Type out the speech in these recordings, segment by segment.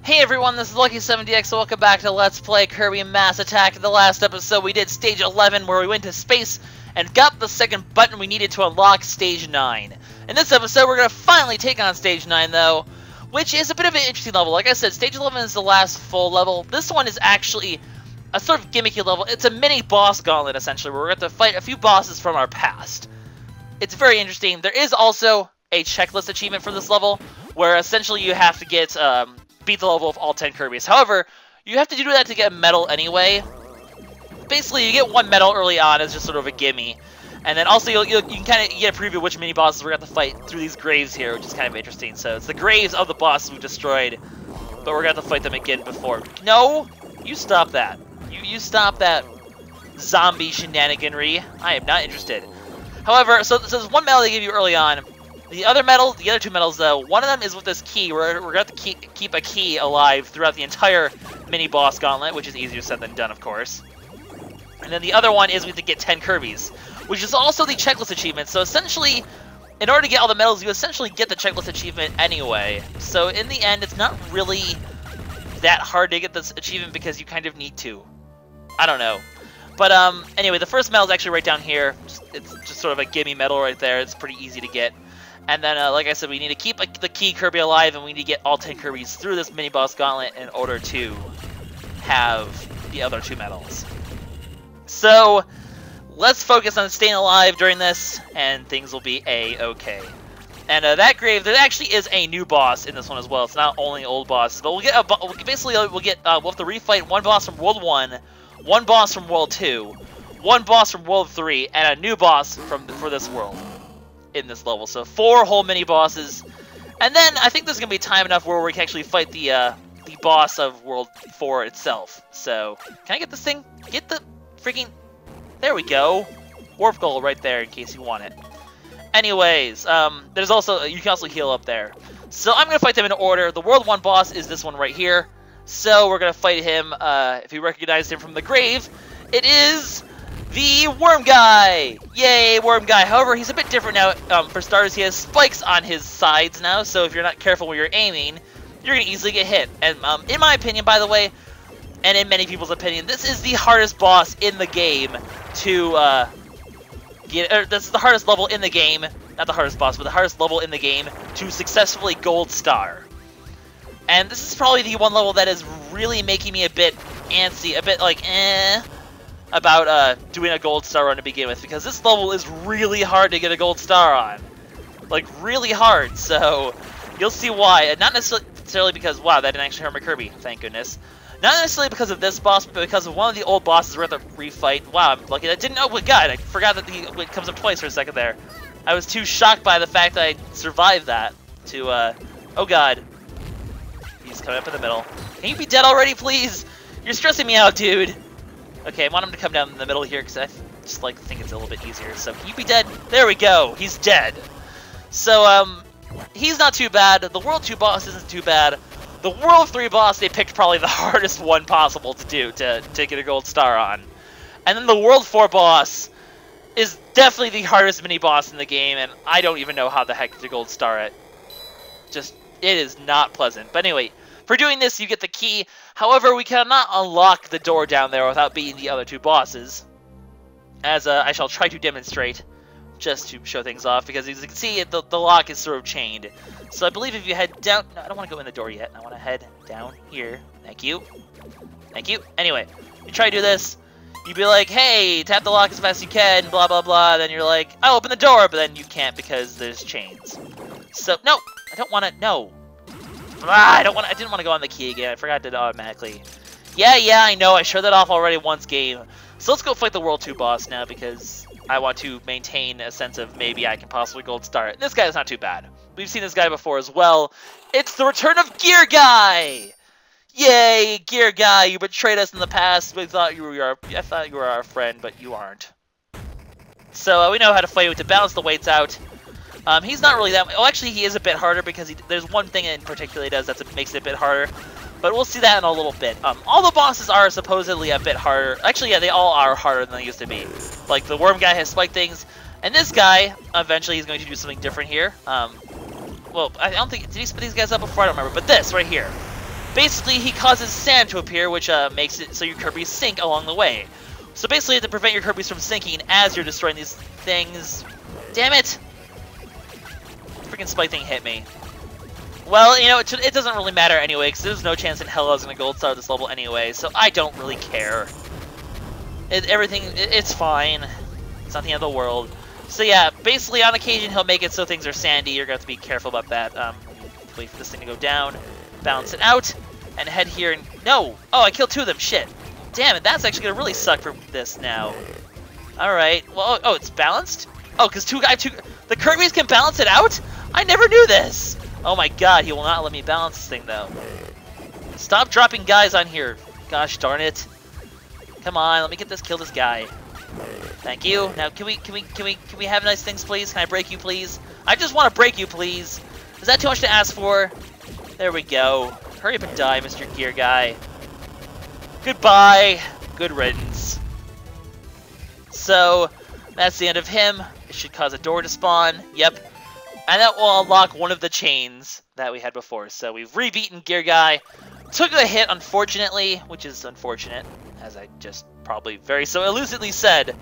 Hey everyone, this is LuckySevenDX, so welcome back to Let's Play Kirby Mass Attack. In the last episode, we did Stage 11, where we went to space and got the second button we needed to unlock Stage 9. In this episode, we're going to finally take on Stage 9, though, which is a bit of an interesting level. Like I said, Stage 11 is the last full level. This one is actually a sort of gimmicky level. It's a mini-boss gauntlet, essentially, where we're going to fight a few bosses from our past. It's very interesting. There is also a checklist achievement for this level, where essentially you have to get... beat the level of all 10 Kirbies. However, you have to do that to get a medal anyway. Basically, you get one medal early on as just sort of a gimme. And then also, you can kind of get a preview of which mini-bosses we're going to have to fight through these graves here, which is kind of interesting. So, it's the graves of the bosses we've destroyed, but we're going to have to fight them again before. No! You stop that. You stop that zombie shenaniganry. I am not interested. However, so there's one medal they give you early on. The other two medals, though, one of them is with this key. We're going to have to keep a key alive throughout the entire mini-boss gauntlet, which is easier said than done, of course. And then the other one is we have to get 10 Kirbies, which is also the checklist achievement. So essentially, in order to get all the medals, you essentially get the checklist achievement anyway. So in the end, it's not really that hard to get this achievement because you kind of need to. I don't know. But anyway, the first medal is actually right down here. It's just sort of a gimme medal right there. It's pretty easy to get. And then, like I said, we need to keep the key Kirby alive, and we need to get all 10 Kirbies through this mini-boss gauntlet in order to have the other two medals. So, let's focus on staying alive during this, and things will be a-okay. And that grave, there actually is a new boss in this one as well. It's not only old bosses, but we'll get we'll have to refight one boss from World 1, one boss from World 2, one boss from World 3, and a new boss for this world. In this level, so 4 whole mini bosses, and then I think there's gonna be time enough where we can actually fight the boss of World 4 itself. So can I get this thing? Get the freaking... There we go. Warp gold right there in case you want it. Anyways, there's also you can also heal up there. So I'm gonna fight them in order. The World 1 boss is this one right here. So we're gonna fight him. If you recognize him from the grave, it is the Worm Guy! Yay, Worm Guy. However, he's a bit different now. For starters, he has spikes on his sides now, so if you're not careful when you're aiming, you're going to easily get hit. And in my opinion, by the way, and in many people's opinion, this is the hardest boss in the game to get... this is the hardest level in the game, not the hardest boss, but the hardest level in the game to successfully Gold Star. And this is probably the one level that is really making me a bit antsy, a bit like, about doing a gold star run to begin with, because this level is really hard to get a gold star on. Like, really hard, so you'll see why. Not necessarily because, wow, that didn't actually hurt my Kirby, thank goodness. Not necessarily because of this boss, but because of one of the old bosses we're going to refight. Wow, I'm lucky that didn't... Oh, my God, I forgot that it comes up twice for a second there. I was too shocked by the fact that I survived that to, oh, God. He's coming up in the middle. Can you be dead already, please? You're stressing me out, dude. Okay, I want him to come down in the middle here because I just think it's a little bit easier. So can you be dead? There we go. He's dead. So he's not too bad. The World 2 boss isn't too bad. The World 3 boss they picked probably the hardest one possible to do to get a gold star on. And then the World 4 boss is definitely the hardest mini boss in the game, and I don't even know how the heck to gold star it. It is not pleasant. But anyway. For doing this, you get the key. However, we cannot unlock the door down there without beating the other two bosses. As I shall try to demonstrate, just to show things off, because as you can see, the lock is sort of chained. So I believe if you head down... No, I don't want to go in the door yet. I want to head down here. Thank you. Thank you. Anyway, you try to do this. You'd be like, hey, tap the lock as fast as you can, blah, blah, blah. Then you're like, I'll open the door, but then you can't because there's chains. So, no, I don't want to... No. I didn't want to go on the key again. I forgot to automatically. Yeah, I know. I showed that off already once game. So let's go fight the World 2 boss now because I want to maintain a sense of maybe I can possibly gold star it. This guy is not too bad. We've seen this guy before as well. It's the return of Gear Guy! Yay, Gear Guy! You betrayed us in the past. I thought you were our friend, but you aren't. So we know how to fight with to balance the weights out. He's not really that... Oh, actually, he is a bit harder because there's one thing in particular he does that makes it a bit harder. But we'll see that in a little bit. All the bosses are supposedly a bit harder. Actually, yeah, they all are harder than they used to be. Like, the Worm Guy has spike things. And this guy, eventually, he's going to do something different here. Well, I don't think... Did he split these guys up before? I don't remember. But this, right here. basically he causes sand to appear, which makes it so your Kirbies sink along the way. So basically, to prevent your Kirbies from sinking as you're destroying these things. Damn it! Freaking spike thing hit me. Well, you know, it doesn't really matter anyway, because there's no chance in hell I was going to gold star this level anyway, so I don't really care. It's fine. It's not the end of the world. So yeah, basically on occasion he'll make it so things are sandy. You're going to have to be careful about that. Wait for this thing to go down, balance it out, and head here and... No! Oh, I killed 2 of them, shit. Damn it, that's actually going to really suck for this now. Alright, well, oh, it's balanced? Oh, because the Kirbies can balance it out? I never knew this! Oh my god, he will not let me balance this thing, though. Stop dropping guys on here. Gosh darn it. Come on, let me kill this guy. Thank you. Now, can we have nice things, please? Can I break you, please? I just want to break you, please. Is that too much to ask for? There we go. Hurry up and die, Mr. Gear Guy. Goodbye. Good riddance. So, that's the end of him. It should cause a door to spawn. Yep. And that will unlock one of the chains that we had before. So we've re-beaten Gear Guy. Took a hit, unfortunately, which is unfortunate, as I just probably very so elusively said.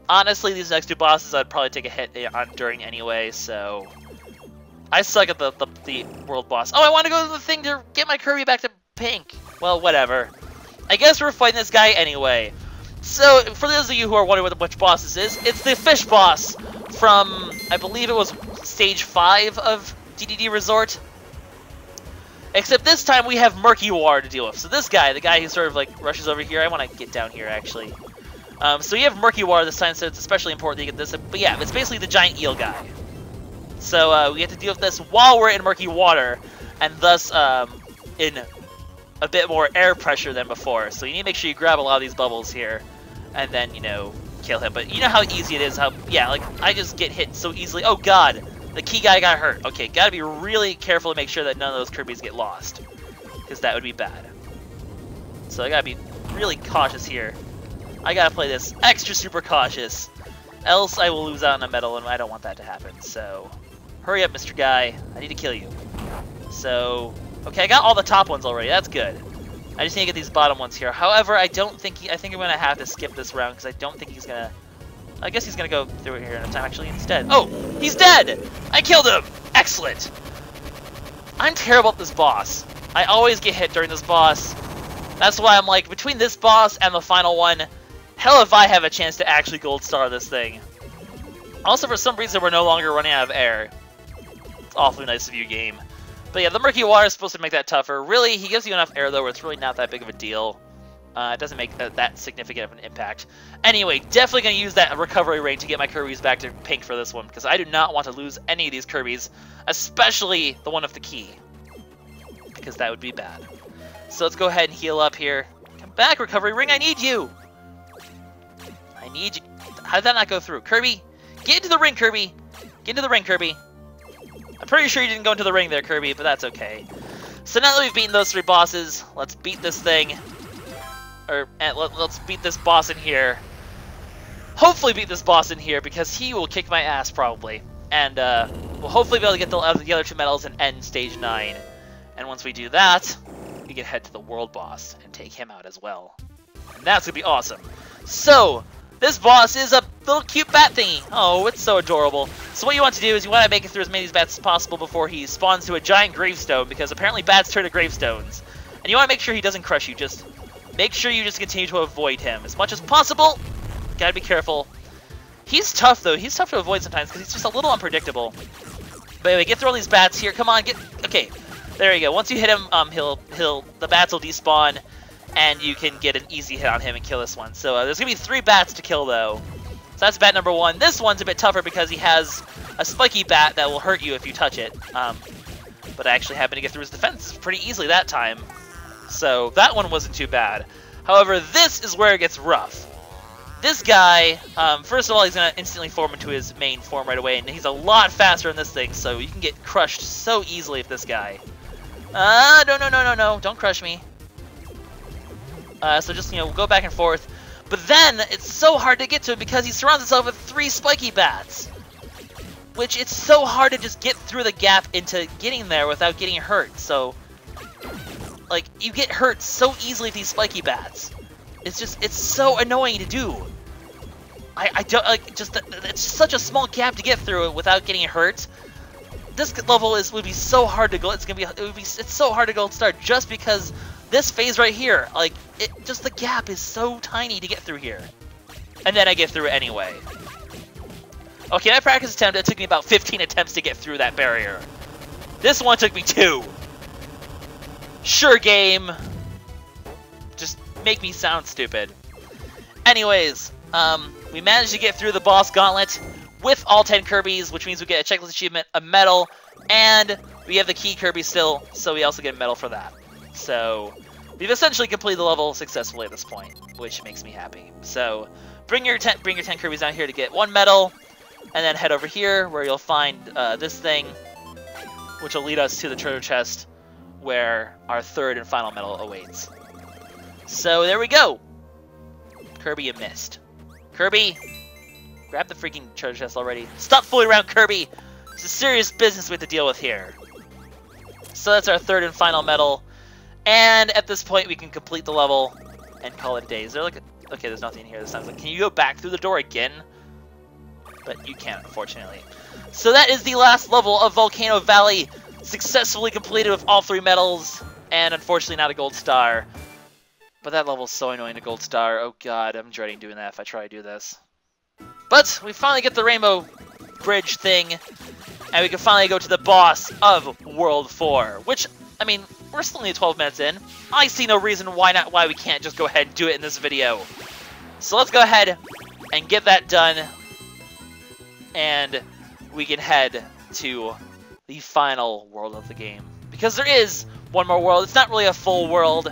Honestly, these next 2 bosses I'd probably take a hit on during anyway, so... I suck at the world boss. Oh, I want to go to the thing to get my Kirby back to pink. Well, whatever. I guess we're fighting this guy anyway. So, for those of you who are wondering which boss this is, it's the fish boss from, I believe it was Stage 5 of DDD Resort. Except this time we have Murky War to deal with. So this guy, the guy who sort of like rushes over here, I want to get down here actually. So you have Murky War this time, so it's especially important that you get this. But yeah, it's basically the giant eel guy. So we have to deal with this while we're in murky water, and thus in a bit more air pressure than before. So you need to make sure you grab a lot of these bubbles here, and then, you know, kill him. But you know how easy it is, yeah, like, I just get hit so easily. Oh god, the key guy got hurt. Okay, gotta be really careful to make sure that none of those Kirbies get lost, because that would be bad. So I gotta be really cautious here. I gotta play this extra super cautious, else I will lose out on a medal, and I don't want that to happen. So hurry up, Mr. Guy. I need to kill you. So, okay, I got all the top ones already. That's good. I just need to get these bottom ones here. However, I think I'm going to have to skip this round because I don't think he's going to... I guess he's going to go through it here in a time, actually, instead. Oh, he's dead! I killed him! Excellent! I'm terrible at this boss. I always get hit during this boss. That's why I'm like, between this boss and the final one, hell if I have a chance to actually gold star this thing. Also, for some reason, we're no longer running out of air. It's awfully nice of you, game. But yeah, the murky water is supposed to make that tougher. Really, he gives you enough air, though, where it's really not that big of a deal. It doesn't make that significant of an impact. Anyway, definitely going to use that recovery ring to get my Kirbies back to pink for this one, because I do not want to lose any of these Kirbies, especially the one with the key, because that would be bad. So let's go ahead and heal up here. Come back, recovery ring, I need you! I need you. How did that not go through? Kirby, get into the ring, Kirby! Get into the ring, Kirby! I'm pretty sure you didn't go into the ring there, Kirby, but that's okay. So now that we've beaten those 3 bosses, let's beat this thing. Let's beat this boss in here. Hopefully beat this boss in here, because he will kick my ass, probably. And we'll hopefully be able to get the other 2 medals and end Stage 9. And once we do that, we can head to the world boss and take him out as well. And that's going to be awesome. So, this boss is a little cute bat thingy. Oh, it's so adorable. So what you want to do is you want to make it through as many of these bats as possible before he spawns to a giant gravestone, because apparently bats turn to gravestones. And you want to make sure he doesn't crush you. Just make sure you just continue to avoid him as much as possible. Gotta be careful. He's tough, though. He's tough to avoid sometimes because he's just a little unpredictable. But anyway, get through all these bats here. Come on, get... Okay, there you go. Once you hit him, the bats will despawn, and you can get an easy hit on him and kill this one. So there's going to be 3 bats to kill, though. So that's bat number 1. This one's a bit tougher because he has a spiky bat that will hurt you if you touch it. But I actually happened to get through his defense pretty easily that time. So that one wasn't too bad. However, this is where it gets rough. This guy, first of all, he's going to instantly form into his main form right away, and he's a lot faster in this thing, so you can get crushed so easily with this guy. No, don't crush me. So just, go back and forth. But then, it's so hard to get to him because he surrounds himself with 3 spiky bats. which it's so hard to just get through the gap into getting there without getting hurt. So, like, you get hurt so easily with these spiky bats. It's so annoying to do. I don't, like, just, it's such a small gap to get through it without getting hurt. This level would be so hard to go, it's so hard to gold star just because this phase right here, like, just the gap is so tiny to get through here. And then I get through it anyway. Okay, that practice attempt, it took me about 15 attempts to get through that barrier. This one took me 2. Sure, game. Just make me sound stupid. Anyways, we managed to get through the boss gauntlet with all 10 Kirbies, which means we get a checklist achievement, a medal, and we have the key Kirby still, so we also get a medal for that. So, we've essentially completed the level successfully at this point, which makes me happy. So, bring your 10 Kirbies down here to get 1 medal, and then head over here where you'll find this thing, which will lead us to the treasure chest where our 3rd and final medal awaits. So there we go. Kirby, you missed. Kirby, grab the freaking treasure chest already. Stop fooling around, Kirby. It's a serious business we have to deal with here. So that's our 3rd and final medal. And at this point, we can complete the level and call it a day. Is there like a... Okay, there's nothing here this time. Like, can you go back through the door again? But you can't, unfortunately. So that is the last level of Volcano Valley, successfully completed with all 3 medals, and unfortunately not a gold star. But that level's so annoying to gold star. Oh god, I'm dreading doing that if I try to do this. But we finally get the rainbow bridge thing, and we can finally go to the boss of World 4, which, I mean, we're still only 12 minutes in. I see no reason why we can't just go ahead and do it in this video. So let's go ahead and get that done, and we can head to the final world of the game. Because there is one more world. It's not really a full world.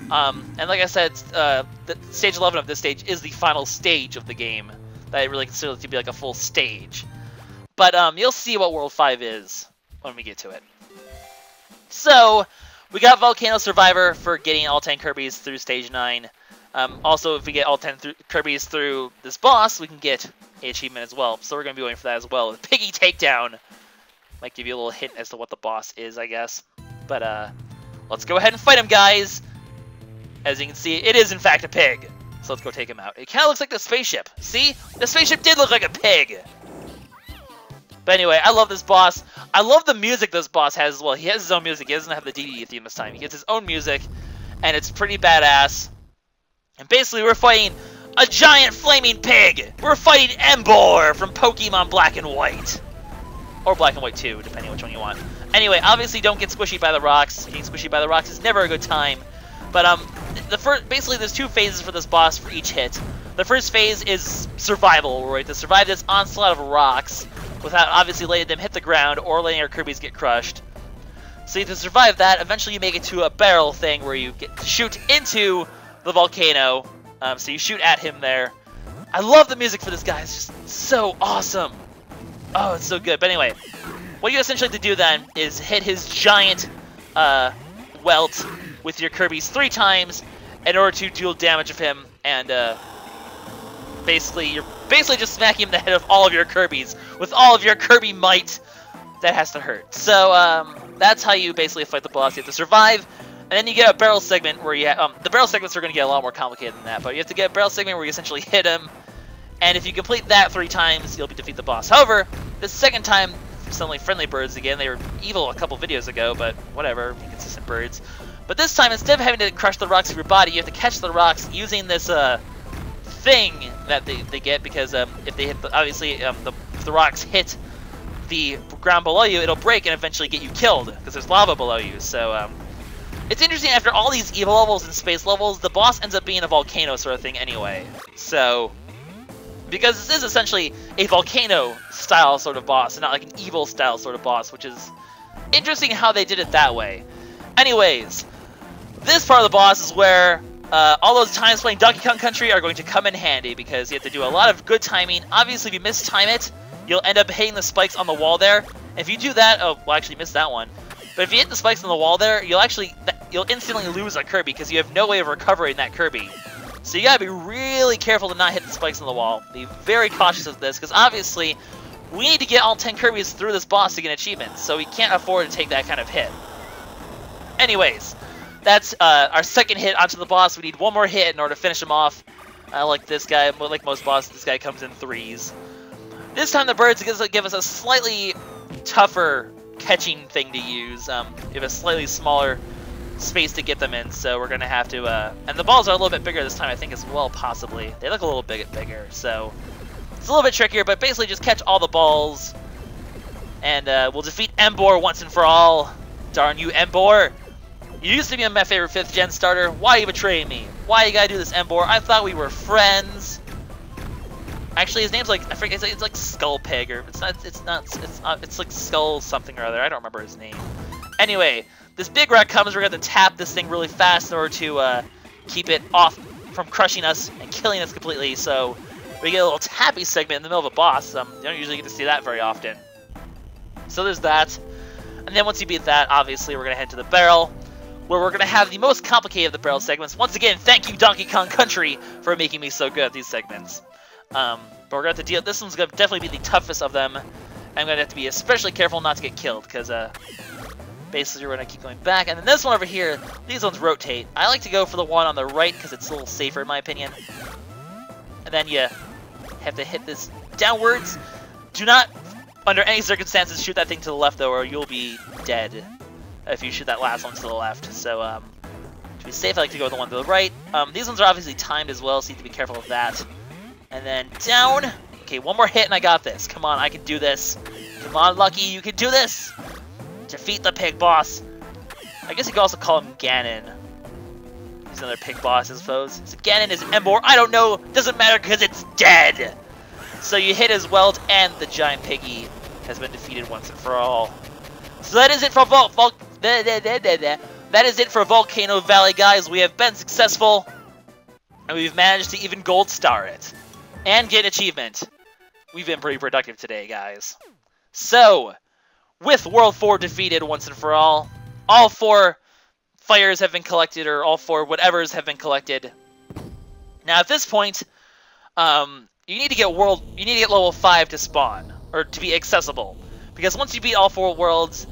And like I said, the stage 11 of this stage is the final stage of the game that I really consider to be like a full stage. But you'll see what World 5 is when we get to it. So, we got Volcano Survivor for getting all 10 Kirbies through stage 9. Also, if we get all 10 Kirbies through this boss, we can get an achievement as well. So we're going to be waiting for that as well. The Piggy Takedown might give you a little hint as to what the boss is, I guess. But let's go ahead and fight him, guys. As you can see, it is in fact a pig. So let's go take him out. It kind of looks like the spaceship. See? The spaceship did look like a pig. But anyway, I love this boss. I love the music this boss has as well. He has his own music. He doesn't have the DDD theme this time. He gets his own music, and it's pretty badass. And basically, we're fighting a giant flaming pig. We're fighting Embor from Pokemon Black and White. Or Black and White 2, depending which one you want. Anyway, obviously don't get squishy by the rocks. Getting squishy by the rocks is never a good time. But basically there's 2 phases for this boss for each hit. The first phase is survival, where we have to survive this onslaught of rocks without obviously letting them hit the ground or letting our Kirbies get crushed. So you have to survive that. Eventually you make it to a barrel thing where you get to shoot into the volcano. So you shoot at him there. I love the music for this guy. It's just so awesome. Oh, it's so good. But anyway, what you essentially have to do then is hit his giant welt with your Kirbies 3 times in order to deal damage of him, and you're basically just smacking him in the head of all of your Kirbies with all of your Kirby might. That has to hurt. So that's how you basically fight the boss. You have to survive, and then you get a barrel segment where you the barrel segments are going to get a lot more complicated than that, but you have to get a barrel segment where you essentially hit him, and if you complete that 3 times, you'll defeat the boss. However, the second time, suddenly friendly birds again. They were evil a couple videos ago, but whatever, inconsistent birds. But this time, instead of having to crush the rocks with your body, you have to catch the rocks using this thing that they get, because if they hit if the rocks hit the ground below you, it'll break and eventually get you killed because there's lava below you. So it's interesting, after all these evil levels and space levels, the boss ends up being a volcano sort of thing anyway. So because this is essentially a volcano style sort of boss and not like an evil style sort of boss, which is interesting how they did it that way. Anyways, this part of the boss is where all those times playing Donkey Kong Country are going to come in handy, because you have to do a lot of good timing. Obviously, if you mistime it, you'll end up hitting the spikes on the wall there. If you do that, oh, well, actually missed that one. But if you hit the spikes on the wall there, you'll instantly lose a Kirby, because you have no way of recovering that Kirby. So you gotta be really careful to not hit the spikes on the wall. Be very cautious of this, because obviously, we need to get all 10 Kirbies through this boss to get achievements, so we can't afford to take that kind of hit. Anyways, that's our second hit onto the boss. We need one more hit in order to finish him off. Like this guy, like most bosses, this guy comes in 3s. This time the birds give us a slightly tougher catching thing to use. We have a slightly smaller space to get them in, so we're going to have to... and the balls are a little bit bigger this time, I think, as well, possibly. They look a little bit bigger, so... It's a little bit trickier, but basically just catch all the balls, and we'll defeat Embor once and for all. Darn you, Embor! You used to be my favorite 5th gen starter. Why are you betraying me? Why you gotta do this, Embor? I thought we were friends. Actually, his name's like, I forget, it's like Skull Pig, or it's like Skull something or other. I don't remember his name. Anyway, this big wreck comes, we're gonna tap this thing really fast in order to keep it off from crushing us and killing us completely, so we get a little tappy segment in the middle of a boss. You don't usually get to see that very often. So there's that. And then once you beat that, obviously, we're gonna head to the barrel, where we're going to have the most complicated of the barrel segments. Once again, thank you, Donkey Kong Country, for making me so good at these segments. But we're going to have to deal... This one's going to definitely be the toughest of them. I'm going to have to be especially careful not to get killed, because basically we're going to keep going back. And then this one over here, these ones rotate. I like to go for the one on the right, because it's a little safer, in my opinion. And then you have to hit this downwards. Do not, under any circumstances, shoot that thing to the left, though, or you'll be dead if you shoot that last one to the left. So, to be safe, I like to go with the one to the right. These ones are obviously timed as well, so you need to be careful of that. And then down. Okay, one more hit and I got this. Come on, I can do this. Come on, Lucky, you can do this! Defeat the pig boss. I guess you could also call him Ganon. He's another pig boss, I suppose. So Ganon is Embor. I don't know. Doesn't matter because it's dead. So you hit his welt, and the giant piggy has been defeated once and for all. So that is it for that is it for Volcano Valley, guys. We have been successful, and we've managed to even gold star it and get an achievement. We've been pretty productive today, guys. So, with World 4 defeated once and for all 4 fires have been collected, or all 4 whatevers have been collected. Now, at this point, you need to get level 5 to spawn, or to be accessible, because once you beat all 4 worlds,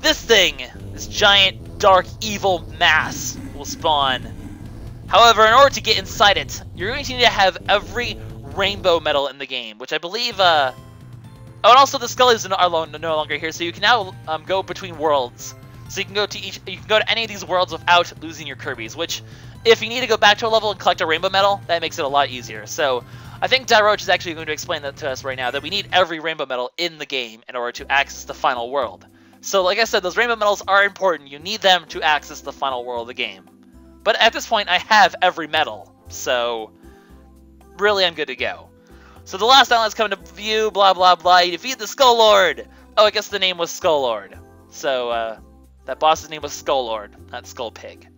this thing, this giant, dark, evil mass will spawn. However, in order to get inside it, you're going to need to have every rainbow medal in the game, which I believe, oh, and also the Skullies are no longer here, so you can now go between worlds. So you can go to any of these worlds without losing your Kirbies, which, if you need to go back to a level and collect a rainbow medal, that makes it a lot easier. So, I think Daroach is actually going to explain that to us right now, that we need every rainbow medal in the game in order to access the final world. So, like I said, those rainbow medals are important. You need them to access the final world of the game. But at this point, I have every medal, so really I'm good to go. So the last island's coming to view, blah blah blah. You defeat the Skullord! Oh, I guess the name was Skullord. So, that boss's name was Skullord, not Skull Pig.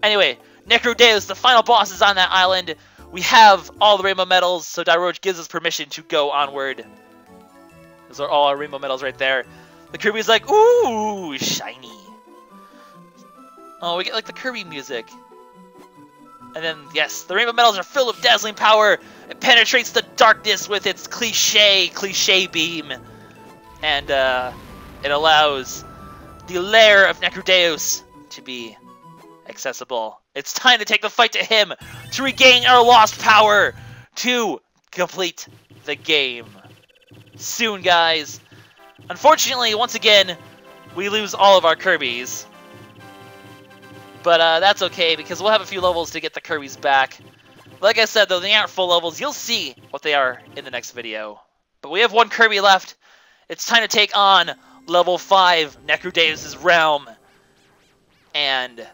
Anyway, Necro Deus, the final boss, is on that island. We have all the rainbow medals, so Daroach gives us permission to go onward. Those are all our rainbow medals right there. The Kirby's like, ooh, shiny. Oh, we get like the Kirby music. And then, yes, the rainbow medals are filled with dazzling power. It penetrates the darkness with its cliche beam. And it allows the lair of Necro Deus to be accessible. It's time to take the fight to him, to regain our lost power, to complete the game. Soon, guys. Unfortunately, once again, we lose all of our Kirbies. But that's okay, because we'll have a few levels to get the Kirbies back. Like I said, though, they aren't full levels. You'll see what they are in the next video. But we have one Kirby left. It's time to take on level 5, Necro Deus' realm. And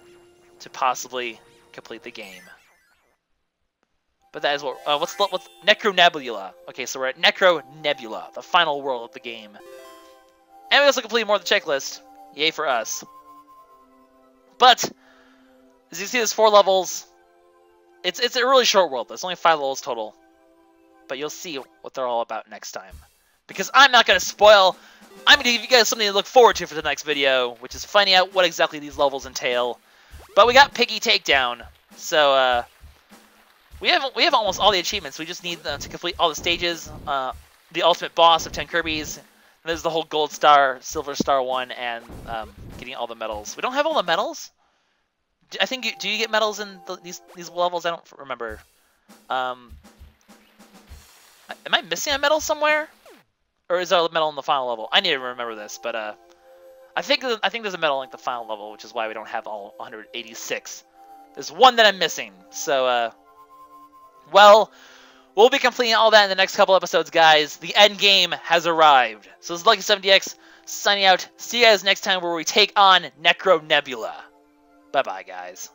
to possibly complete the game. But that is what, what's Necro Nebula. Okay, so we're at Necro Nebula, the final world of the game. And we also completed more of the checklist. Yay for us. But, as you see, there's 4 levels. It's a really short world. There's only 5 levels total. But you'll see what they're all about next time. Because I'm not going to spoil. I'm going to give you guys something to look forward to for the next video, which is finding out what exactly these levels entail. But we got Piggy Takedown. So, we have almost all the achievements. We just need them to complete all the stages. the ultimate boss of 10 Kirbies. And there's the whole gold star, silver star one, and getting all the medals. We don't have all the medals? I think, do you get medals in these levels? I don't remember. Am I missing a medal somewhere? Or is there a medal in the final level? I need to remember this, but I think there's a medal in like the final level, which is why we don't have all 186. There's one that I'm missing. So, well, we'll be completing all that in the next couple episodes, guys. The end game has arrived. So this is LuckySevenDX signing out. See you guys next time where we take on Necro Nebula. Bye-bye, guys.